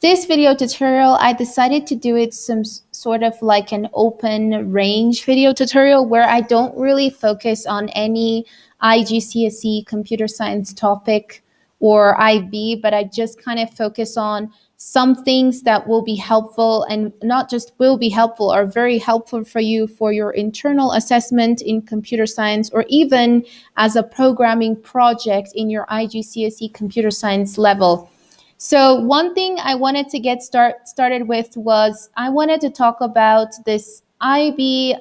this video tutorial, I decided to do it some sort of like an open range video tutorial where I don't really focus on any IGCSE computer science topic or IB, but I just kind of focus on some things that will be helpful, and not just will be helpful, are very helpful for you for your internal assessment in computer science, or even as a programming project in your IGCSE computer science level. So one thing I wanted to get started with was I wanted to talk about this IB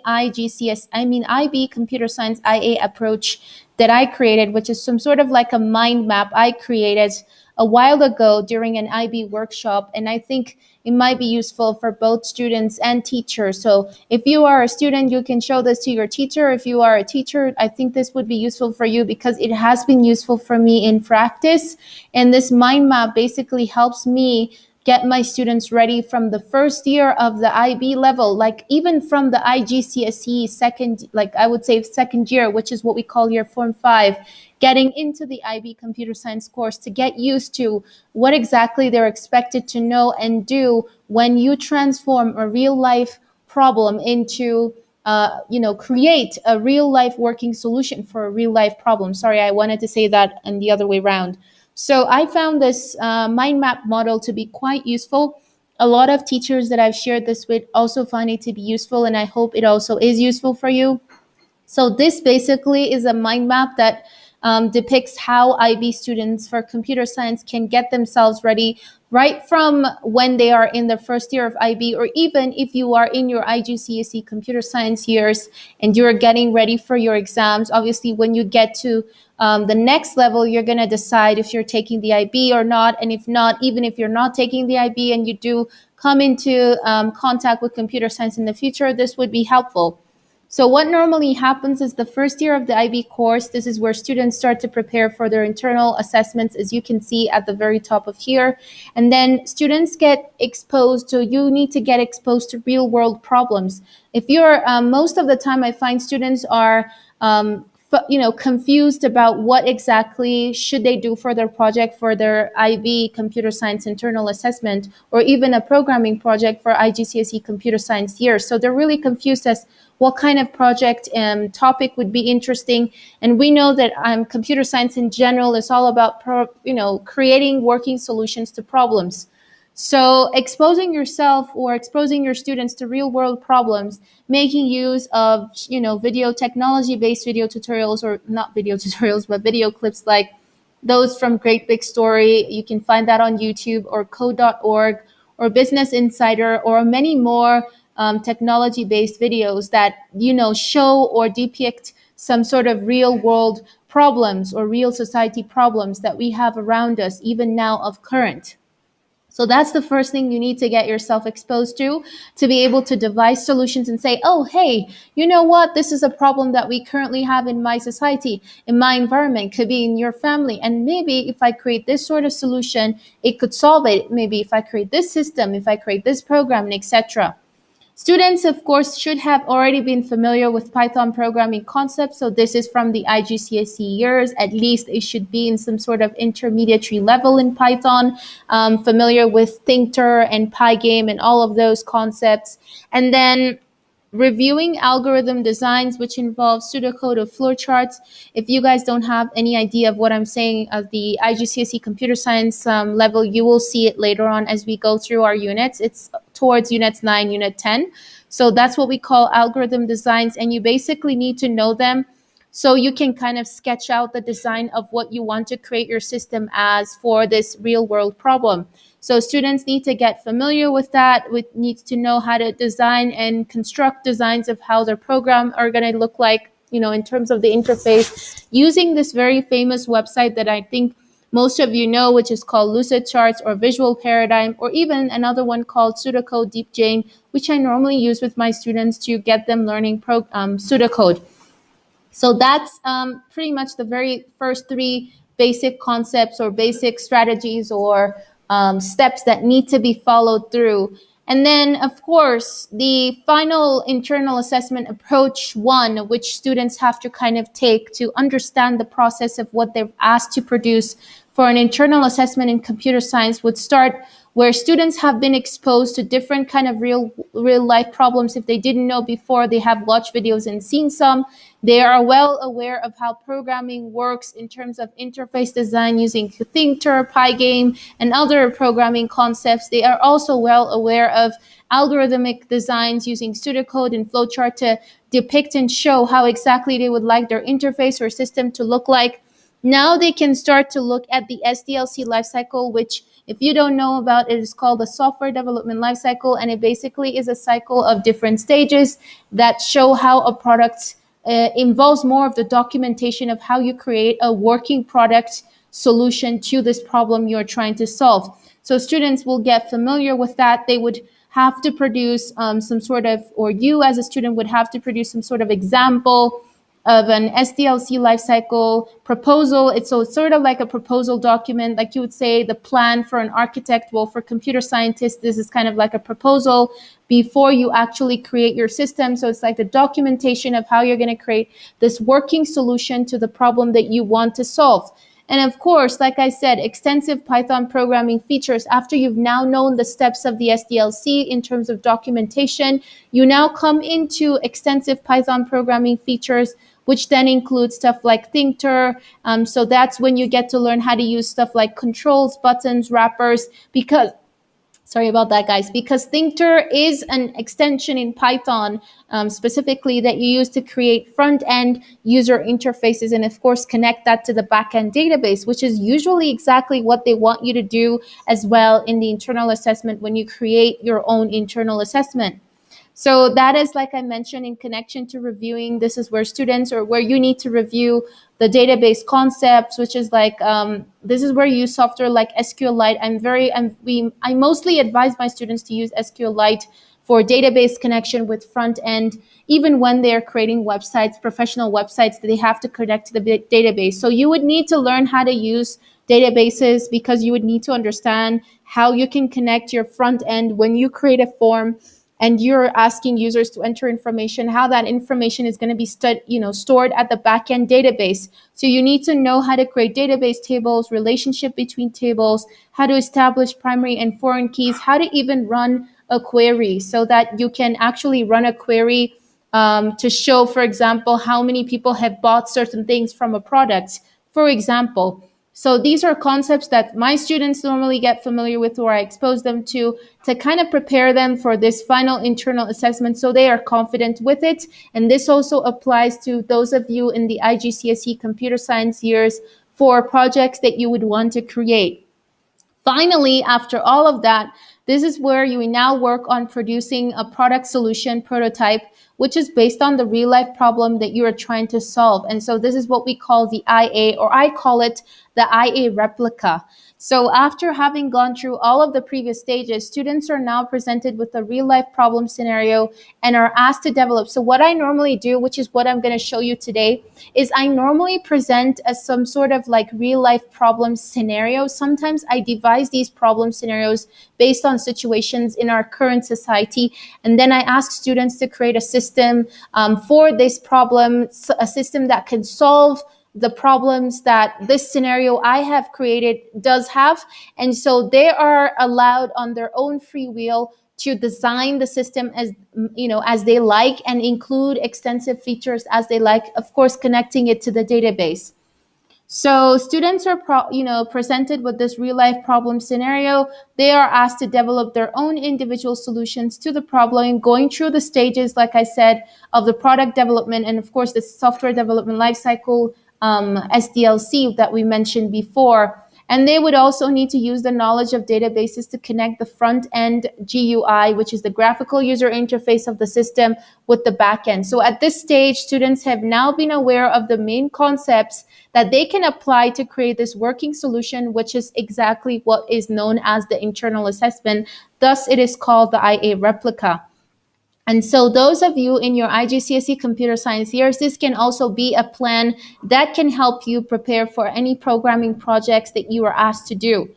computer science IA approach that I created, which is some sort of like a mind map I created a while ago during an IB workshop. And I think it might be useful for both students and teachers. So if you are a student, you can show this to your teacher. If you are a teacher, I think this would be useful for you because it has been useful for me in practice. And this mind map basically helps me get my students ready from the first year of the IB level, like even from the IGCSE second, like I would say second year, which is what we call here Form 5, getting into the IB computer science course to get used to what exactly they're expected to know and do when you transform a real life problem into create a real life working solution for a real life problem. Sorry, I wanted to say that and the other way around. So I found this mind map model to be quite useful. A lot of teachers that I've shared this with also find it to be useful, and I hope it also is useful for you. So this basically is a mind map that depicts how IB students for computer science can get themselves ready right from when they are in the first year of IB, or even if you are in your IGCSE computer science years and you're getting ready for your exams. Obviously, when you get to the next level, you're going to decide if you're taking the IB or not. And if not, even if you're not taking the IB and you do come into contact with computer science in the future, this would be helpful. So what normally happens is the first year of the IB course, this is where students start to prepare for their internal assessments, as you can see at the very top of here. And then students get exposed to, you need to get exposed to real world problems. If you're, most of the time I find students are, confused about what exactly should they do for their project for their IB computer science internal assessment, or even a programming project for IGCSE computer science year. So they're really confused as what kind of project and topic would be interesting. And we know that computer science in general is all about creating working solutions to problems. So exposing yourself or exposing your students to real world problems, making use of, video technology-based video tutorials, or not video tutorials, but video clips like those from Great Big Story. You can find that on YouTube, or code.org, or Business Insider, or many more technology-based videos that, show or depict some sort of real world problems or real society problems that we have around us, even now of current. So that's the first thing you need to get yourself exposed to be able to devise solutions and say, oh, hey, you know what? This is a problem that we currently have in my society, in my environment, could be in your family. And maybe if I create this sort of solution, it could solve it. Maybe if I create this system, if I create this program, and etc. Students, of course, should have already been familiar with Python programming concepts. So this is from the IGCSE years. At least it should be in some sort of intermediate level in Python, familiar with Thinkter and Pygame and all of those concepts. And then reviewing algorithm designs, which involves pseudocode of flowcharts. If you guys don't have any idea of what I'm saying at the IGCSE computer science level, you will see it later on as we go through our units. It's towards units 9, unit 10. So that's what we call algorithm designs, and you basically need to know them so you can kind of sketch out the design of what you want to create your system as for this real world problem. So students need to get familiar with that, needs to know how to design and construct designs of how their program are going to look like, in terms of the interface, using this very famous website that I think most of you know, which is called Lucid Charts or Visual Paradigm, or even another one called Pseudocode DeepJane, which I normally use with my students to get them learning pseudocode. So that's pretty much the very first 3 basic concepts or basic strategies or steps that need to be followed through. And then, of course, the final internal assessment approach 1, which students have to kind of take to understand the process of what they're asked to produce for an internal assessment in computer science, would start where students have been exposed to different kind of real life problems. If they didn't know before, they have watched videos and seen some. They are well aware of how programming works in terms of interface design using thinker, pygame, and other programming concepts. They are also well aware of algorithmic designs using pseudocode and flowchart to depict and show how exactly they would like their interface or system to look like. Now they can start to look at the SDLC lifecycle, which, if you don't know about, it is called the software development lifecycle, and it basically is a cycle of different stages that show how a product involves more of the documentation of how you create a working product solution to this problem you're trying to solve. So students will get familiar with that. They would have to produce some sort of, or you as a student would have to produce some sort of example of an SDLC lifecycle proposal. It's sort of like a proposal document, like you would say the plan for an architect. Well, for computer scientists, this is kind of like a proposal before you actually create your system. So it's like the documentation of how you're going to create this working solution to the problem that you want to solve. And of course, like I said, extensive Python programming features. After you've now known the steps of the SDLC in terms of documentation, you now come into extensive Python programming features, which then includes stuff like thinker. So that's when you get to learn how to use stuff like controls, buttons, wrappers, because sorry about that, guys, because thinker is an extension in Python specifically that you use to create front-end user interfaces and, of course, connect that to the back-end database, which is usually exactly what they want you to do as well in the internal assessment when you create your own internal assessment. So that is, like I mentioned, in connection to reviewing, this is where students, or where you need to review the database concepts, which is like, this is where you use software like SQLite. I mostly advise my students to use SQLite for database connection with front end, even when they're creating websites, professional websites, that they have to connect to the database. So you would need to learn how to use databases, because you would need to understand how you can connect your front end when you create a form and you're asking users to enter information, how that information is going to be stored at the backend database. So you need to know how to create database tables, relationship between tables, how to establish primary and foreign keys, how to even run a query, so that you can actually run a query to show, for example, how many people have bought certain things from a product, for example. So these are concepts that my students normally get familiar with, or I expose them to kind of prepare them for this final internal assessment so they are confident with it. And this also applies to those of you in the IGCSE computer science years for projects that you would want to create. Finally, after all of that, this is where you now work on producing a product solution prototype, which is based on the real life problem that you are trying to solve. And so this is what we call the IA, or I call it the IA replica. So after having gone through all of the previous stages, students are now presented with a real life problem scenario and are asked to develop. So what I normally do, which is what I'm going to show you today, is I normally present as some sort of like real life problem scenario. Sometimes I devise these problem scenarios based on situations in our current society. And then I ask students to create a system for this problem, a system that can solve the problems that this scenario I have created does have. And so they are allowed on their own free will to design the system as they like, and include extensive features as they like, of course, connecting it to the database. So students are presented with this real life problem scenario. They are asked to develop their own individual solutions to the problem, going through the stages, like I said, of the product development, and of course the software development lifecycle, SDLC that we mentioned before. And they would also need to use the knowledge of databases to connect the front end GUI, which is the graphical user interface of the system, with the back end. So at this stage, students have now been aware of the main concepts that they can apply to create this working solution, which is exactly what is known as the internal assessment. Thus, it is called the IA replica. And so those of you in your IGCSE computer science years, this can also be a plan that can help you prepare for any programming projects that you are asked to do.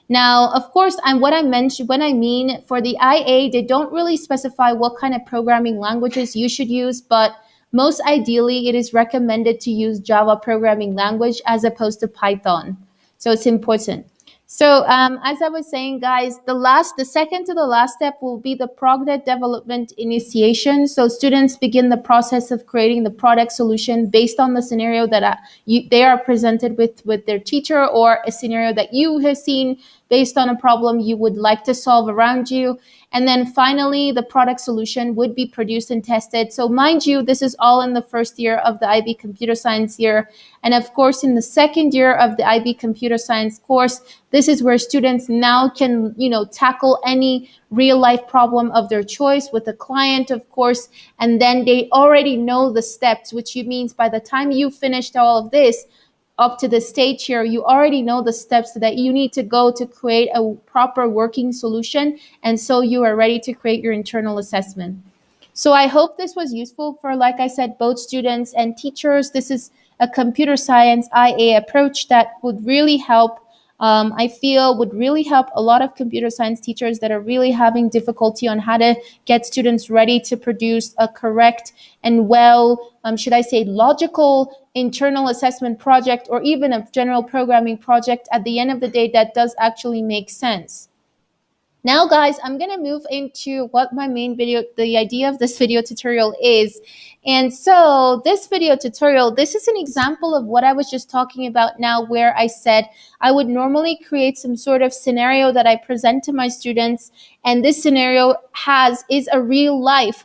Now, of course, when I mean for the IA, they don't really specify what kind of programming languages you should use, but most ideally, it is recommended to use Java programming language as opposed to Python. So it's important. So, as I was saying, guys, the second to the last step will be the product development initiation. So, students begin the process of creating the product solution based on the scenario that they are presented with their teacher, or a scenario that you have seen based on a problem you would like to solve around you. And then finally, the product solution would be produced and tested. So, mind you, this is all in the first year of the IB Computer Science year. And of course, in the second year of the IB Computer Science course, this is where students now can, tackle any real life problem of their choice with a client, of course. And then they already know the steps, which means by the time you finished all of this, up to the stage here, you already know the steps that you need to go to create a proper working solution. And so you are ready to create your internal assessment. So I hope this was useful for, like I said, both students and teachers. This is a computer science IA approach that would really help. I feel would really help a lot of computer science teachers that are really having difficulty on how to get students ready to produce a correct and should I say, logical internal assessment project, or even a general programming project at the end of the day that does actually make sense. Now, guys, I'm going to move into what my main video, the idea of this video tutorial is. And so this video tutorial, this is an example of what I was just talking about now, where I said I would normally create some sort of scenario that I present to my students. And this scenario is a real life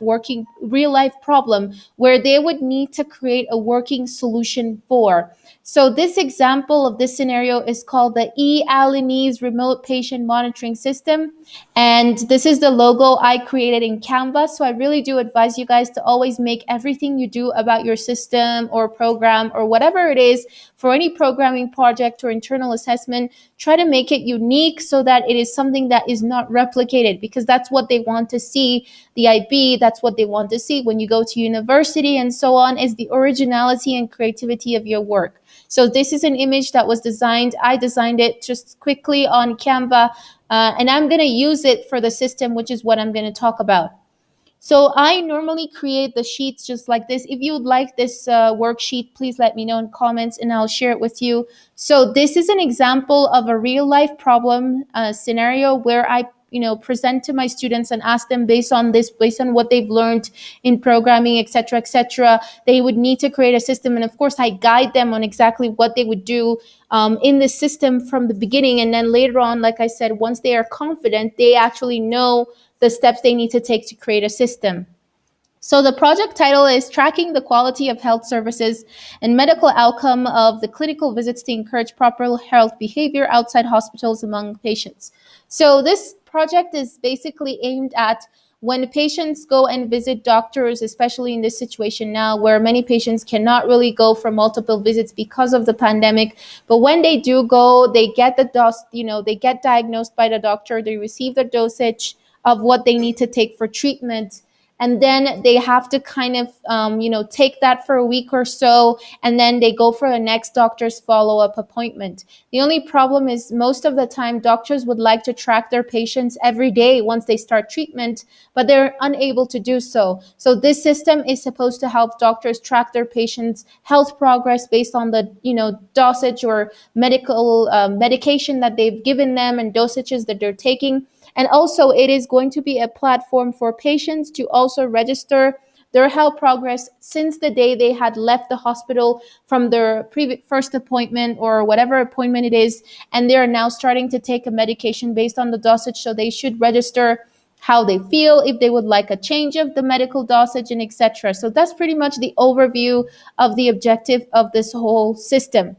problem where they would need to create a working solution for. So this example of this scenario is called the Aliniz remote patient monitoring system. And this is the logo I created in Canva. So I really do advise you guys to always make everything you do about your system or program or whatever it is for any programming project or internal assessment, try to make it unique so that it is something that is not replicated, because that's what they want to see. The IB, that's what they want to see when you go to university and so on, is the originality and creativity of your work. So this is an image that was designed. I designed it just quickly on Canva, and I'm going to use it for the system, which is what I'm going to talk about. So I normally create the sheets just like this. If you would like this worksheet, please let me know in comments and I'll share it with you. So this is an example of a real life problem scenario where I present to my students and ask them based on what they've learned in programming, etc. They would need to create a system, and of course I guide them on exactly what they would do in the system from the beginning. And then later on, like I said, once they are confident, they actually know the steps they need to take to create a system. So the project title is Tracking the Quality of Health Services and Medical Outcome of the Clinical Visits to Encourage Proper Health Behavior Outside Hospitals Among Patients. So this project is basically aimed at when patients go and visit doctors, especially in this situation now where many patients cannot really go for multiple visits because of the pandemic. But when they do go, they get they get diagnosed by the doctor, they receive the dosage of what they need to take for treatment. And then they have to kind of, take that for a week or so, and then they go for the next doctor's follow-up appointment. The only problem is most of the time doctors would like to track their patients every day once they start treatment, but they're unable to do so. So this system is supposed to help doctors track their patients' health progress based on the, dosage or medication that they've given them and dosages that they're taking. And also, it is going to be a platform for patients to also register their health progress since the day they had left the hospital from their first appointment or whatever appointment it is, and they are now starting to take a medication based on the dosage. So they should register how they feel, if they would like a change of the medical dosage, and etc. So that's pretty much the overview of the objective of this whole system.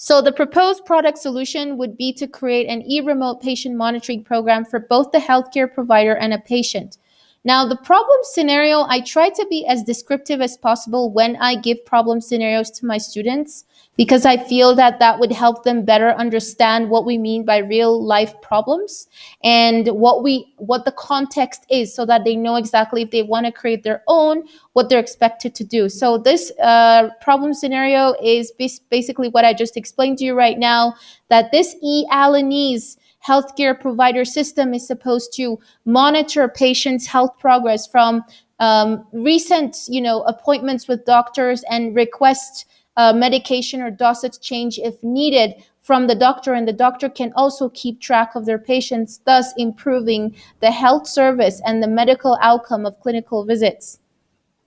So the proposed product solution would be to create an e-remote patient monitoring program for both the healthcare provider and a patient. Now, the problem scenario, I try to be as descriptive as possible when I give problem scenarios to my students, because I feel that that would help them better understand what we mean by real life problems and what the context is, so that they know exactly if they want to create their own, what they're expected to do. So this problem scenario is basically what I just explained to you right now, that this Aliniz healthcare provider system is supposed to monitor patients' health progress from recent, appointments with doctors, and request medication or dosage change if needed from the doctor, and the doctor can also keep track of their patients, thus improving the health service and the medical outcome of clinical visits.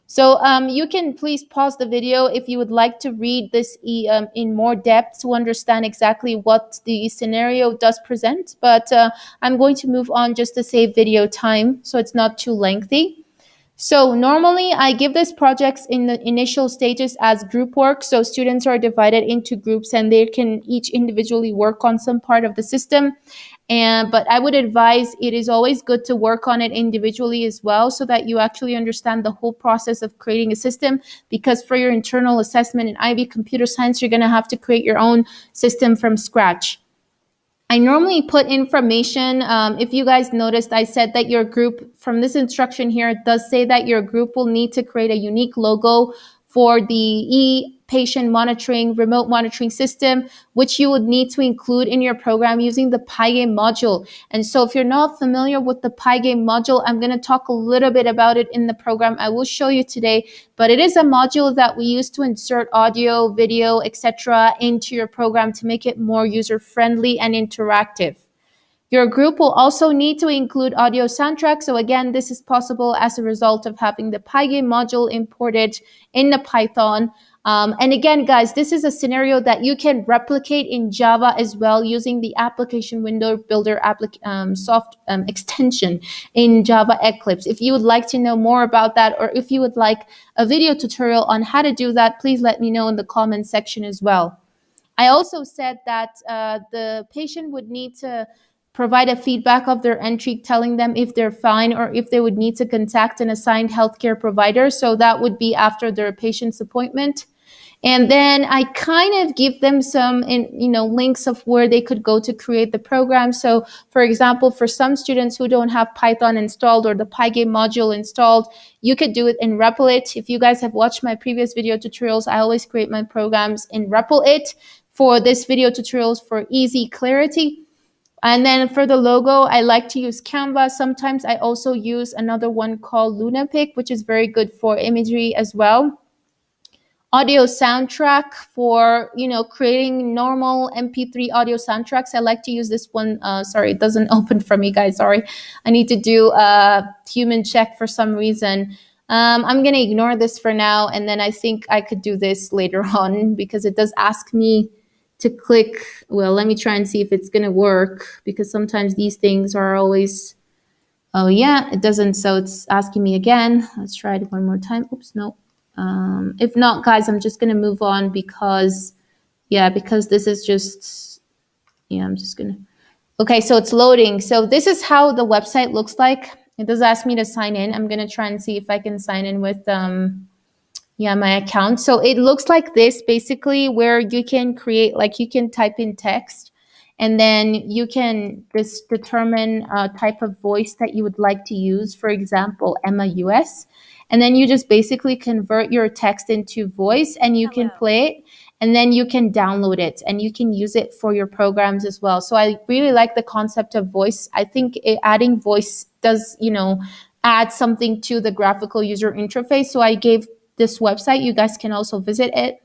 So you can please pause the video if you would like to read this in more depth to understand exactly what the scenario does present. But I'm going to move on just to save video time so it's not too lengthy. So normally I give these projects in the initial stages as group work. So students are divided into groups and they can each individually work on some part of the system. But I would advise it is always good to work on it individually as well so that you actually understand the whole process of creating a system, because for your internal assessment in IB computer science, you're going to have to create your own system from scratch. I normally put information. If you guys noticed, I said that your group, from this instruction here, it does say that your group will need to create a unique logo for the e-patient monitoring, remote monitoring system, which you would need to include in your program using the Pygame module. And so if you're not familiar with the Pygame module, I'm going to talk a little bit about it in the program. I will show you today, but it is a module that we use to insert audio, video, etc. into your program to make it more user-friendly and interactive. Your group will also need to include audio soundtrack. So again, this is possible as a result of having the Pygame module imported in the Python. And again, guys, this is a scenario that you can replicate in Java as well using the application window builder extension in Java Eclipse. If you would like to know more about that, or if you would like a video tutorial on how to do that, please let me know in the comment section as well. I also said that the patient would need to provide a feedback of their entry, telling them if they're fine or if they would need to contact an assigned healthcare provider. So that would be after their patient's appointment. And then I kind of give them some, links of where they could go to create the program. So for example, for some students who don't have Python installed or the Pygame module installed, you could do it in REPL.IT. If you guys have watched my previous video tutorials, I always create my programs in REPL.IT for this video tutorials for easy clarity. And then for the logo, I like to use Canva. Sometimes I also use another one called Lunapic, which is very good for imagery as well. Audio soundtrack for, creating normal MP3 audio soundtracks. I like to use this one. Sorry, it doesn't open for me, guys. Sorry. I need to do a human check for some reason. I'm going to ignore this for now. And then I think I could do this later on because it does ask me to click. Well, let me try and see if it's going to work, because sometimes these things are always, oh yeah, it doesn't. So it's asking me again. Let's try it one more time. Oops, no. If not, guys, I'm just going to move on because this is just, I'm just going to, okay, so it's loading. So this is how the website looks like. It does ask me to sign in. I'm going to try and see if I can sign in with, my account. So it looks like this, basically, where you can create, you can type in text, and then you can just determine a type of voice that you would like to use. For example, Emma US. And then you just basically convert your text into voice, and you can play it, and then you can download it and you can use it for your programs as well. So I really like the concept of voice. I think adding voice does, add something to the graphical user interface. So I gave this website. You guys can also visit it.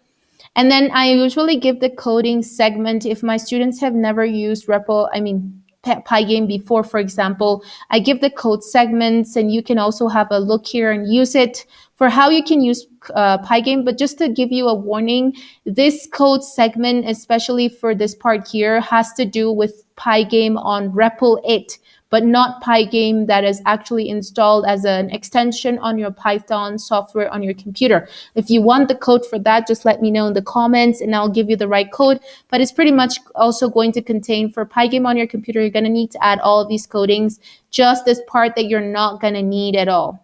And then I usually give the coding segment if my students have never used Pygame before, for example. I give the code segments, and you can also have a look here and use it for how you can use Pygame. But just to give you a warning, this code segment, especially for this part here, has to do with Pygame on REPL.IT, but not Pygame that is actually installed as an extension on your Python software on your computer. If you want the code for that, just let me know in the comments and I'll give you the right code. But it's pretty much also going to contain, for Pygame on your computer, you're going to need to add all of these codings, just this part that you're not going to need at all.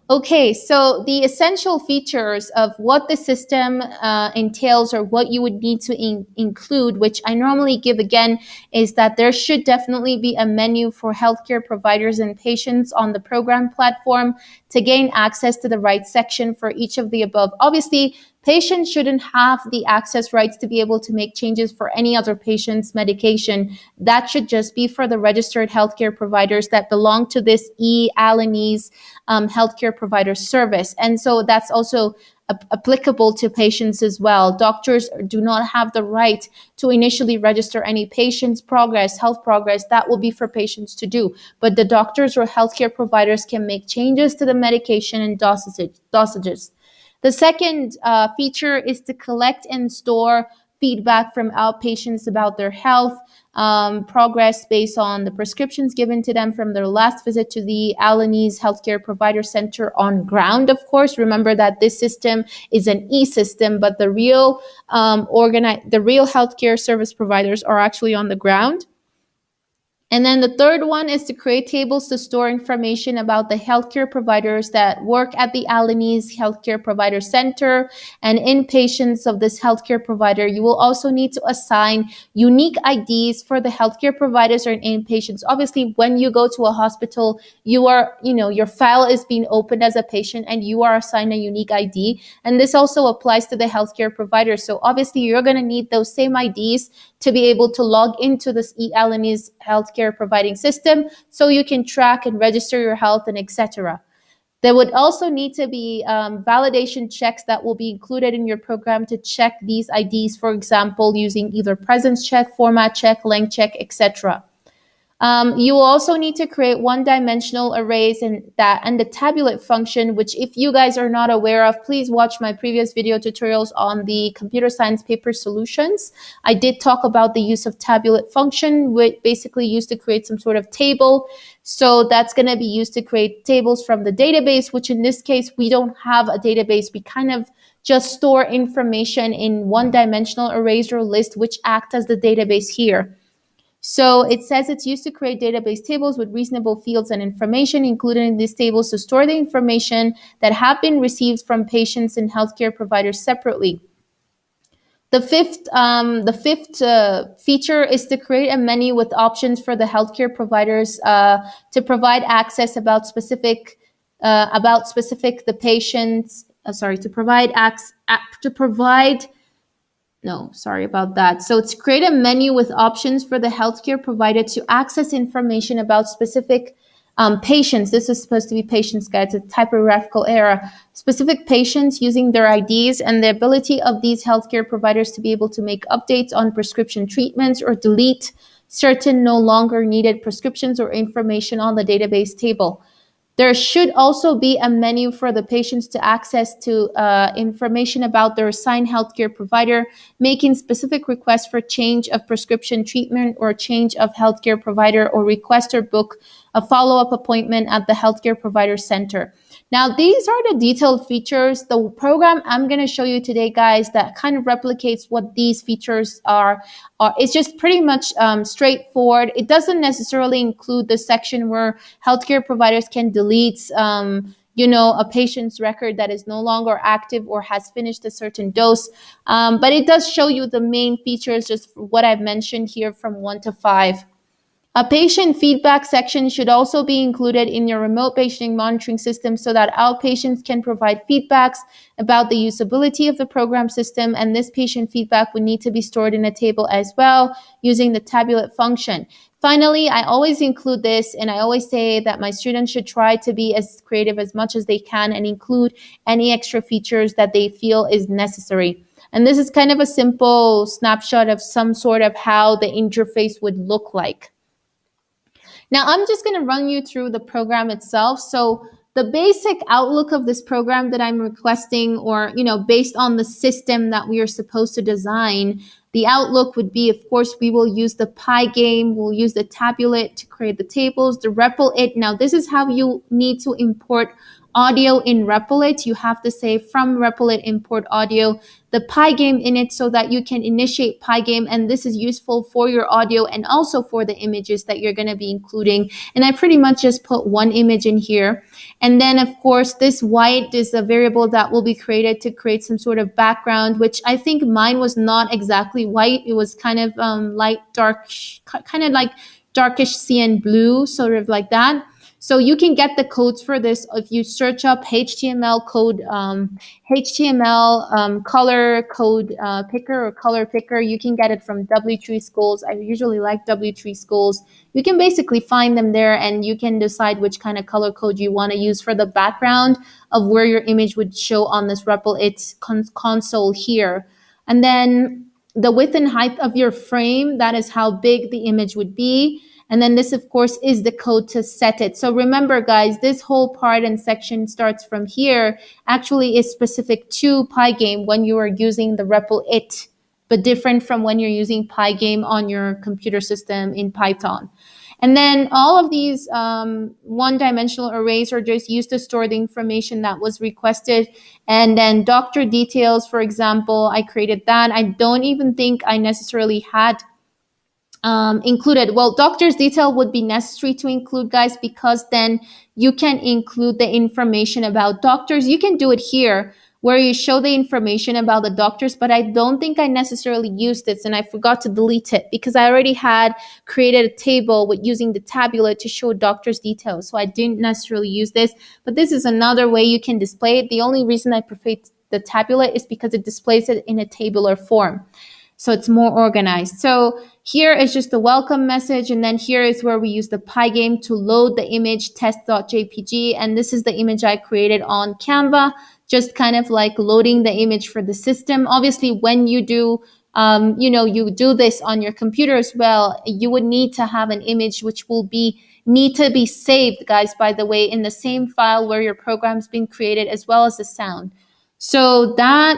Okay, so the essential features of what the system entails, or what you would need to include, which I normally give again, is that there should definitely be a menu for healthcare providers and patients on the program platform to gain access to the right section for each of the above. Obviously, Patients shouldn't have the access rights to be able to make changes for any other patient's medication. That should just be for the registered healthcare providers that belong to this Aliniz healthcare provider service. And so that's also applicable to patients as well. Doctors do not have the right to initially register any patient's health progress. That will be for patients to do. But the doctors or healthcare providers can make changes to the medication and dosages. The second feature is to collect and store feedback from outpatients about their health progress based on the prescriptions given to them from their last visit to the Aliniz Healthcare Provider Center on ground. Of course, remember that this system is an e-system, but the real healthcare service providers are actually on the ground. And then the third one is to create tables to store information about the healthcare providers that work at the Aliniz Healthcare Provider Center and inpatients of this healthcare provider. You will also need to assign unique IDs for the healthcare providers or inpatients. Obviously, when you go to a hospital, your file is being opened as a patient and you are assigned a unique ID. And this also applies to the healthcare providers. So obviously, you're going to need those same IDs to be able to log into this Aliniz healthcare providing system so you can track and register your health and etc. There would also need to be validation checks that will be included in your program to check these IDs, for example, using either presence check, format check, length check, etc. You will also need to create one-dimensional arrays and the tabulate function, which if you guys are not aware of, please watch my previous video tutorials on the computer science paper solutions. I did talk about the use of tabulate function, which basically used to create some sort of table. So that's going to be used to create tables from the database, which in this case, we don't have a database. We kind of just store information in one-dimensional arrays or list, which act as the database here. So it says it's used to create database tables with reasonable fields and information included in these tables to store the information that have been received from patients and healthcare providers separately. The fifth feature is to create a menu with options for the healthcare providers to provide access about specific the patients. Sorry about that. So it's create a menu with options for the healthcare provider to access information about specific patients. This is supposed to be patients guide. It's a typographical error. Specific patients using their IDs and the ability of these healthcare providers to be able to make updates on prescription treatments or delete certain no longer needed prescriptions or information on the database table. There should also be a menu for the patients to access to information about their assigned healthcare provider, making specific requests for change of prescription treatment or change of healthcare provider, or request or book a follow-up appointment at the healthcare provider center. Now, these are the detailed features. The program I'm going to show you today, guys, that kind of replicates what these features are. It's just pretty much straightforward. It doesn't necessarily include the section where healthcare providers can delete a patient's record that is no longer active or has finished a certain dose. But it does show you the main features, just what I've mentioned here from 1 to 5. A patient feedback section should also be included in your remote patient monitoring system so that outpatients can provide feedbacks about the usability of the program system, and this patient feedback would need to be stored in a table as well using the tabulate function. Finally, I always include this, and I always say that my students should try to be as creative as much as they can and include any extra features that they feel is necessary. And this is kind of a simple snapshot of some sort of how the interface would look like. Now, I'm just going to run you through the program itself. So the basic outlook of this program that I'm requesting, or, based on the system that we are supposed to design, the outlook would be, of course, we will use the Pygame, we'll use the tabulate to create the tables, the REPL-IT. Now, this is how you need to import audio in REPL-IT. You have to say from REPL-IT import audio, the Pygame in it, so that you can initiate Pygame, and this is useful for your audio and also for the images that you're going to be including. And I pretty much just put one image in here. And then, of course, this white is a variable that will be created to create some sort of background, which I think mine was not exactly white. It was kind of dark, kind of like darkish cyan blue, sort of like that. So you can get the codes for this if you search up HTML code, HTML color code picker or color picker. You can get it from W3 Schools. I usually like W3 Schools. You can basically find them there, and you can decide which kind of color code you want to use for the background of where your image would show on this REPL It console here. And then the width and height of your frame, that is how big the image would be. And then this, of course, is the code to set it. So remember, guys, this whole part and section starts from here actually is specific to Pygame when you are using the REPL It, but different from when you're using Pygame on your computer system in Python. And then all of these one-dimensional arrays are just used to store the information that was requested. And then doctor details, for example, I created that. I don't even think I necessarily had included. Well, doctor's detail would be necessary to include, guys, because then you can include the information about doctors. You can do it here where you show the information about the doctors, but I don't think I necessarily used this, and I forgot to delete it because I already had created a table with using the tabular to show doctor's details. So I didn't necessarily use this, but this is another way you can display it. The only reason I prefer the tabular is because it displays it in a tabular form. So it's more organized. So here is just the welcome message. And then here is where we use the Pygame to load the image test.jpg. And this is the image I created on Canva, just kind of like loading the image for the system. Obviously, when you do, you do this on your computer as well, you would need to have an image which will need to be saved, guys, by the way, in the same file where your program's been created, as well as the sound. So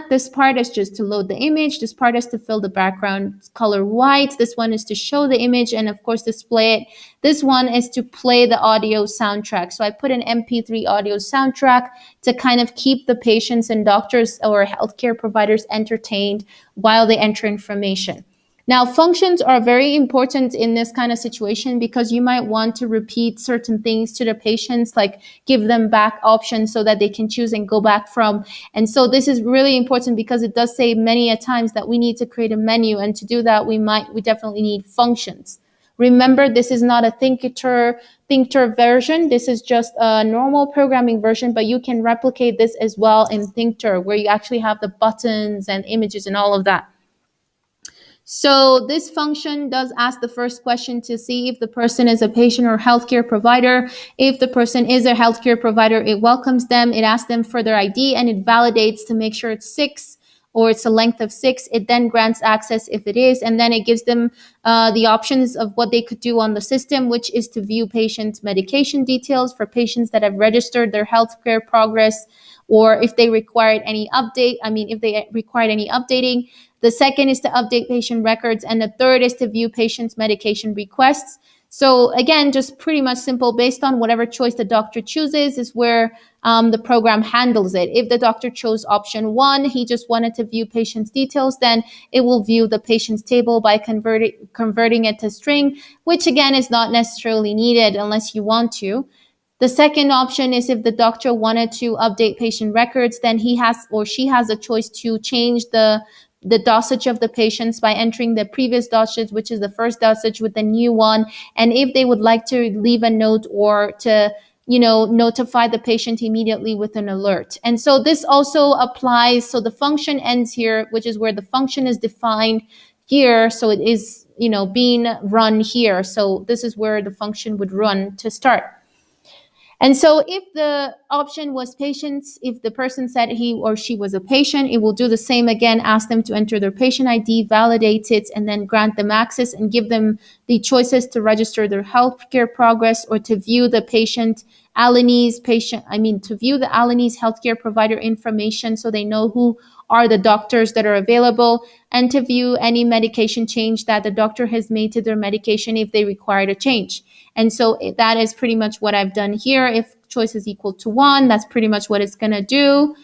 this part is just to load the image. This part is to fill the background color white. This one is to show the image and, of course, display it. This one is to play the audio soundtrack. So I put an MP3 audio soundtrack to kind of keep the patients and doctors or healthcare providers entertained while they enter information. Now, functions are very important in this kind of situation because you might want to repeat certain things to the patients, like give them back options so that they can choose and go back from. And so this is really important because it does say many a times that we need to create a menu. And to do that, we definitely need functions. Remember, this is not a Thinker version. This is just a normal programming version, but you can replicate this as well in Thinker, where you actually have the buttons and images and all of that. So this function does ask the first question to see if the person is a patient or healthcare provider. If the person is a healthcare provider, it welcomes them. It asks them for their ID and it validates to make sure it's 6 or it's a length of 6. It then grants access if it is, and then it gives them the options of what they could do on the system, which is to view patients' medication details for patients that have registered their healthcare progress, or if they required any if they required any updating. The second is to update patient records, and the third is to view patients' medication requests. So again, just pretty much simple, based on whatever choice the doctor chooses is where the program handles it. If the doctor chose option 1, he just wanted to view patient's details, then it will view the patient's table by converting it to string, which again is not necessarily needed unless you want to. The second option is if the doctor wanted to update patient records, then he has or she has a choice to change the dosage of the patients by entering the previous dosage, which is the first dosage, with the new one. And if they would like to leave a note or to, notify the patient immediately with an alert. And so this also applies. So the function ends here, which is where the function is defined here. So it is, being run here. So this is where the function would run to start. And so if the option was patients, if the person said he or she was a patient, it will do the same again, ask them to enter their patient ID, validate it, and then grant them access and give them the choices to register their healthcare progress or to view the Aliniz healthcare provider information so they know who are the doctors that are available, and to view any medication change that the doctor has made to their medication if they required a change. And so that is pretty much what I've done here. If choice is equal to 1, that's pretty much what it's going to do,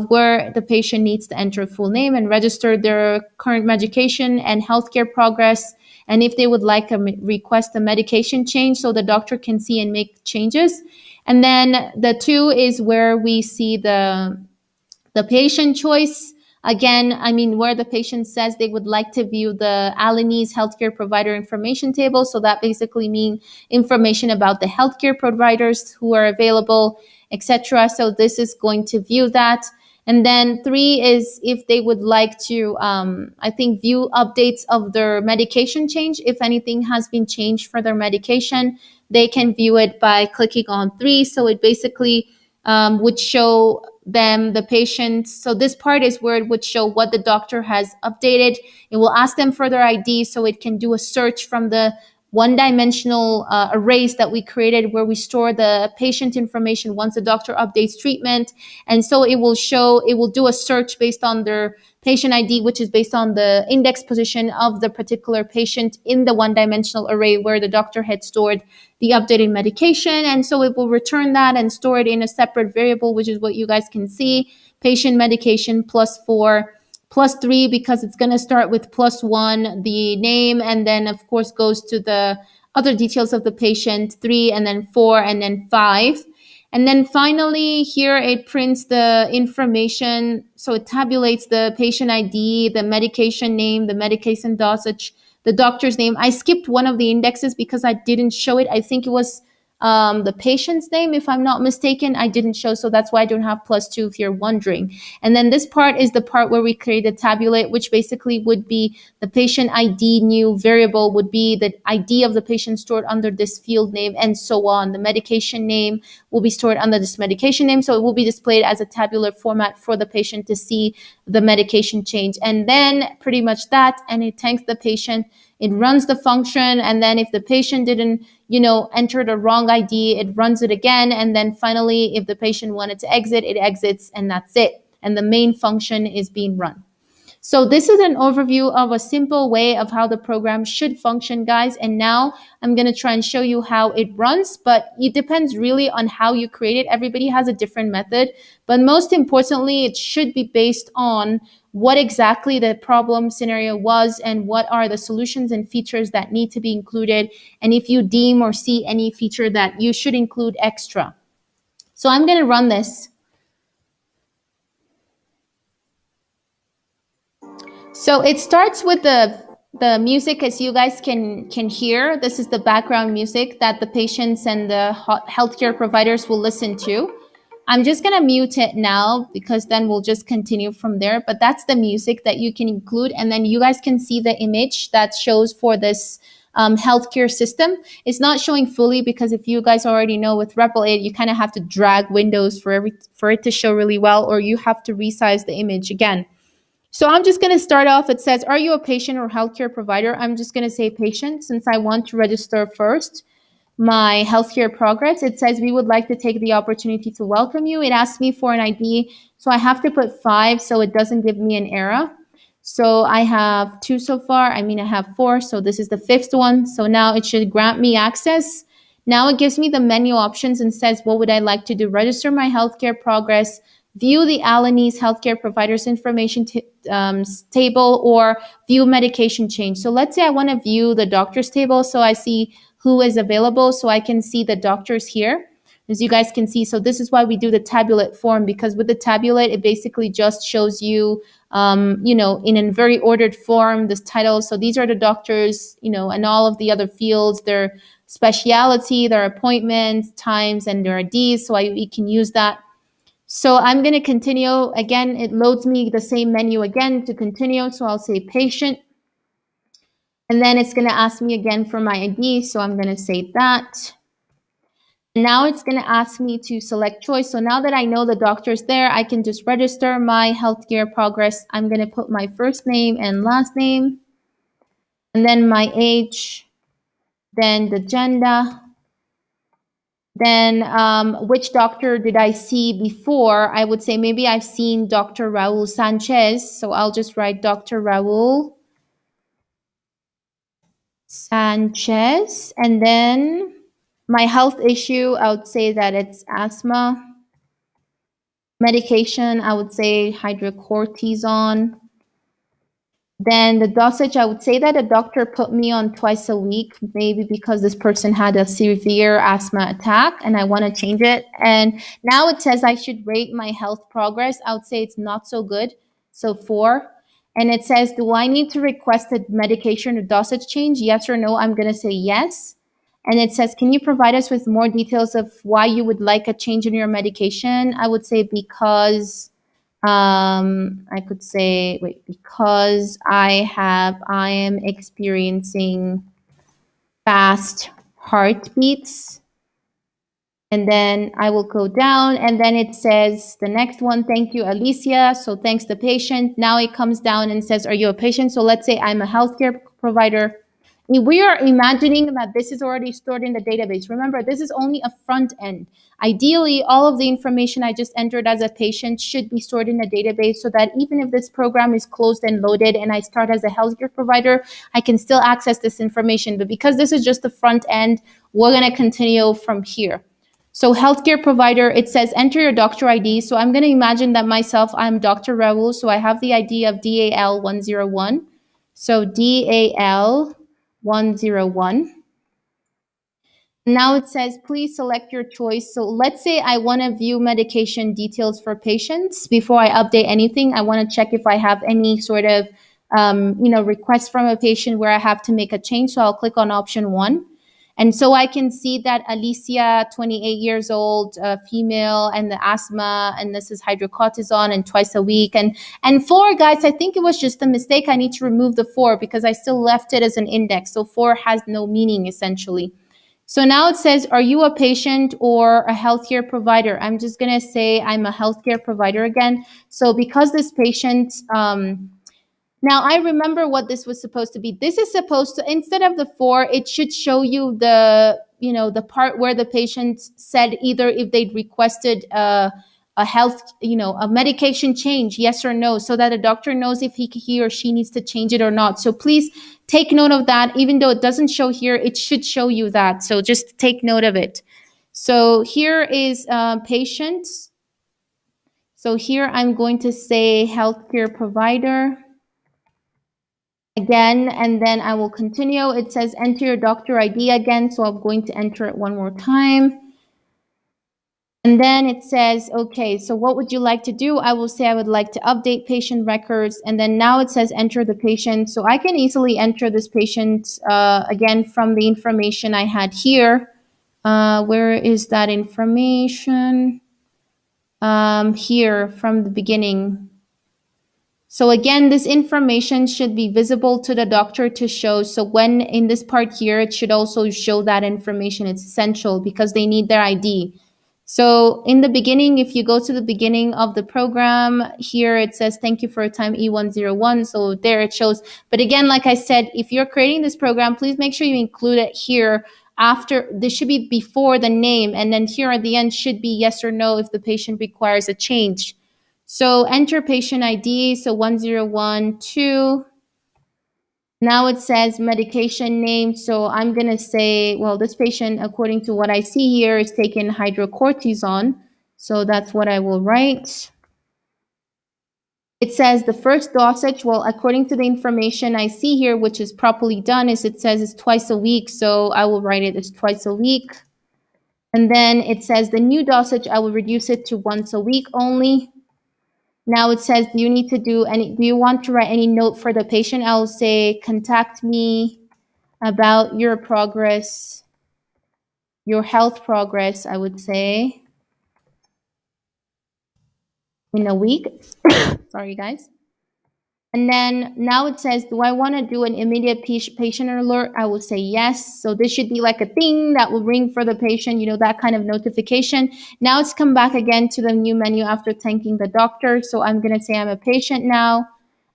where the patient needs to enter a full name and register their current medication and healthcare progress. And if they would like to request a medication change so the doctor can see and make changes. And then the 2 is where we see the patient choice. Again, I mean, where the patient says they would like to view the Aliniz healthcare provider information table. So that basically means information about the healthcare providers who are available, etc. So this is going to view that. And then 3 is if they would like to, I think, view updates of their medication change. If anything has been changed for their medication, they can view it by clicking on 3. So it basically would show them the patients. So this part is where it would show what the doctor has updated. It will ask them for their ID so it can do a search from the one-dimensional arrays that we created where we store the patient information once the doctor updates treatment. And so it will do a search based on their patient ID, which is based on the index position of the particular patient in the one-dimensional array where the doctor had stored the updated medication. And so it will return that and store it in a separate variable, which is what you guys can see, patient medication +4 +3, because it's going to start with +1, the name, and then of course goes to the other details of the patient, 3, and then 4, and then 5. And then finally here it prints the information. So it tabulates the patient ID, the medication name, the medication dosage, the doctor's name. I skipped one of the indexes because I didn't show it. I think it was the patient's name, if I'm not mistaken. I didn't show, so that's why I don't have +2 if you're wondering. And then this part is the part where we create a tabulate, which basically would be the patient ID new variable would be the ID of the patient stored under this field name, and so on. The medication name will be stored under this medication name, so it will be displayed as a tabular format for the patient to see the medication change. And then pretty much that, and it thanks the patient. It runs the function, and then if the patient didn't, enter the wrong ID, it runs it again. And then finally, if the patient wanted to exit, it exits, and that's it. And the main function is being run. So this is an overview of a simple way of how the program should function, guys. And now I'm going to try and show you how it runs, but it depends really on how you create it. Everybody has a different method, but most importantly, it should be based on what exactly the problem scenario was and what are the solutions and features that need to be included. And if you deem or see any feature that you should include extra. So I'm going to run this. So it starts with the music, as you guys can hear. This is the background music that the patients and the healthcare providers will listen to. I'm just going to mute it now because then we'll just continue from there. But that's the music that you can include. And then you guys can see the image that shows for this healthcare system. It's not showing fully because if you guys already know with REPL 8, you kind of have to drag windows for it to show really well, or you have to resize the image again. So I'm just going to start off. It says, are you a patient or healthcare provider? I'm just going to say patient since I want to register first my healthcare progress. It says we would like to take the opportunity to welcome you. It asks me for an ID. So I have to put 5 so it doesn't give me an error. So I have 2 so far. I have 4. So this is the 5th one. So now it should grant me access. Now it gives me the menu options and says, what would I like to do? Register my healthcare progress, view the Aliniz healthcare providers information table, or view medication change. So let's say I want to view the doctor's table. So I see who is available. So I can see the doctors here, as you guys can see. So this is why we do the tabulate form, because with the tabulate, it basically just shows you, in a very ordered form, this title. So these are the doctors, and all of the other fields, their speciality, their appointments, times, and their IDs. So we can use that. So I'm going to continue. Again, it loads me the same menu again to continue. So I'll say patient. And then it's going to ask me again for my ID. So I'm going to say that. Now it's going to ask me to select choice. So now that I know the doctor's there, I can just register my healthcare progress. I'm going to put my first name and last name, and then my age, then the gender. Then which doctor did I see before? I would say maybe I've seen Dr. Raul Sanchez. So I'll just write Dr. Raul Sanchez. And then my health issue, I would say that it's asthma. Medication, I would say hydrocortisone. Then the dosage, I would say that a doctor put me on twice a week, maybe because this person had a severe asthma attack and I want to change it. And now it says I should rate my health progress. I would say it's not so good So 4. And it says, do I need to request a medication or dosage change? Yes or no? I'm going to say yes. And it says, can you provide us with more details of why you would like a change in your medication? I would say because I could say, because I am experiencing fast heartbeats. And then I will go down, and then it says the next one, thank you, Alicia. So thanks the patient. Now it comes down and says, are you a patient? So let's say I'm a healthcare provider. We are imagining that this is already stored in the database. Remember, this is only a front end. Ideally, all of the information I just entered as a patient should be stored in a database so that even if this program is closed and loaded and I start as a healthcare provider, I can still access this information. But because this is just the front end, we're going to continue from here. So healthcare provider, it says enter your doctor ID. So I'm going to imagine that myself, I'm Dr. Raul. So I have the ID of DAL 101. So DAL 101. Now it says, please select your choice. So let's say I want to view medication details for patients. Before I update anything, I want to check if I have any sort of, request from a patient where I have to make a change. So I'll click on option 1. And so I can see that Alicia, 28 years old, female, and the asthma, and this is hydrocortisone and twice a week. And 4, guys, I think it was just a mistake. I need to remove the 4 because I still left it as an index. So 4 has no meaning essentially. So now it says, are you a patient or a healthcare provider? I'm just going to say I'm a healthcare provider again. So because this patient, now I remember what this was supposed to be. This is supposed to, instead of the 4, it should show you the part where the patient said either if they'd requested a medication change, yes or no, so that a doctor knows if he or she needs to change it or not. So please take note of that. Even though it doesn't show here, it should show you that. So just take note of it. So here is patients. So here I'm going to say healthcare provider again, and then I will continue. It says enter your doctor ID again. So I'm going to enter it one more time. And then it says, okay, so what would you like to do? I will say I would like to update patient records. And then now it says enter the patient. So I can easily enter this patient again from the information I had here. Where is that information? Here from the beginning. So again, this information should be visible to the doctor to show. So when in this part here, it should also show that information. It's essential because they need their ID. So in the beginning, if you go to the beginning of the program, here it says, thank you for your time, E101. So there it shows. But again, like I said, if you're creating this program, please make sure you include it here after. This should be before the name. And then here at the end should be yes or no if the patient requires a change. So enter patient ID. So 1012. Now it says medication name. So I'm going to say, well, this patient, according to what I see here, is taking hydrocortisone. So that's what I will write. It says the first dosage. Well, according to the information I see here, which is properly done, is it says it's twice a week. So I will write it as twice a week. And then it says the new dosage, I will reduce it to once a week only. Now it says, do you want to write any note for the patient? I'll say, contact me about your progress, your health progress, I would say, in a week. Sorry, guys. And then now it says, do I want to do an immediate patient alert? I will say yes. So this should be like a thing that will ring for the patient, that kind of notification. Now it's come back again to the new menu after thanking the doctor. So I'm going to say I'm a patient now.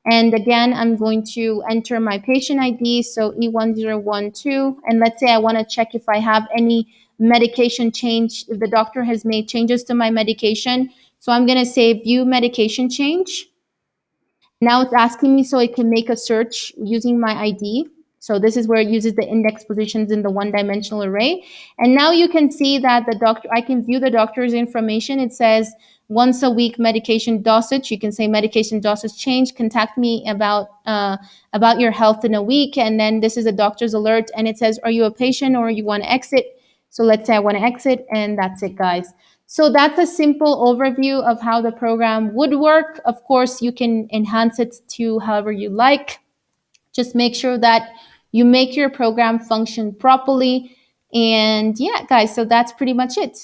And again, I'm going to enter my patient ID. So E1012. And let's say I want to check if I have any medication change, if the doctor has made changes to my medication. So I'm going to say view medication change. Now it's asking me so it can make a search using my ID. So this is where it uses the index positions in the one-dimensional array. And now you can see that I can view the doctor's information. It says once a week medication dosage. You can say medication dosage change. Contact me about your health in a week. And then this is a doctor's alert. And it says, are you a patient or you want to exit? So let's say I want to exit, and that's it, guys. So that's a simple overview of how the program would work. Of course, you can enhance it to however you like. Just make sure that you make your program function properly. And yeah, guys, so that's pretty much it.